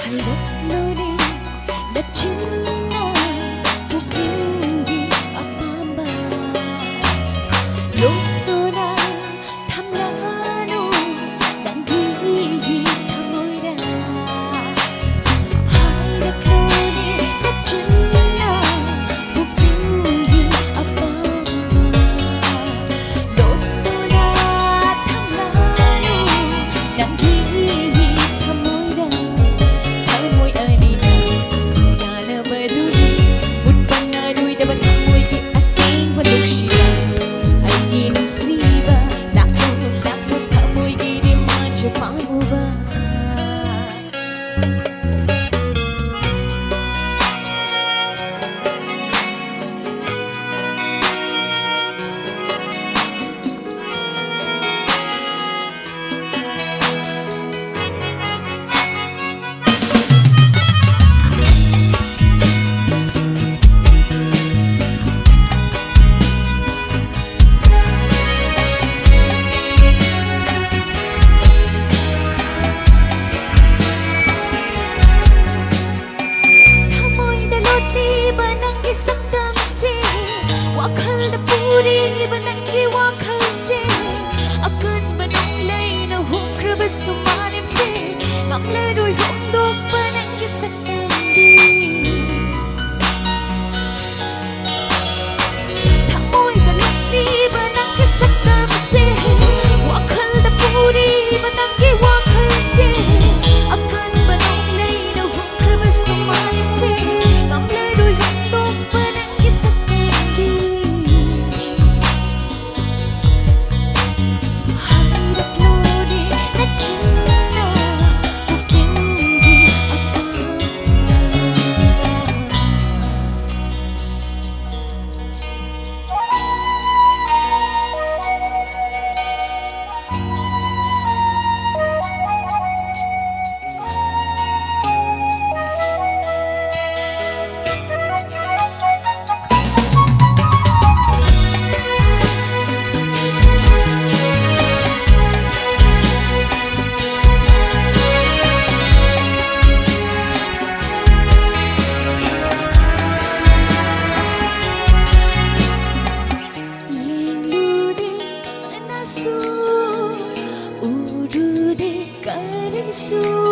Hairakloneh Nachinna Bukindi apamba Lotona thamlano nangihi thamoira Hairakloneh Nachinna Bukindi apamba Lotona thamlano nangihi thamoira Môi ơi đi nhà nơ bờ đuôi một con nơ đuôi đã bắt môi kia asin và lúc xia ai nhìn siva lạc một thở môi kia đi mà cho pháo over Wakal na puri bananggi wakal se akan bananglay na hukra sumanim se ngamla đôi hondok bananggi sakandi thamoy galakni bananggi sakam se wakal na puri bananggi wakal se akan bananglay na hukra sumanim se ngamla đôi hondok bananggi sakandi Udu de karisu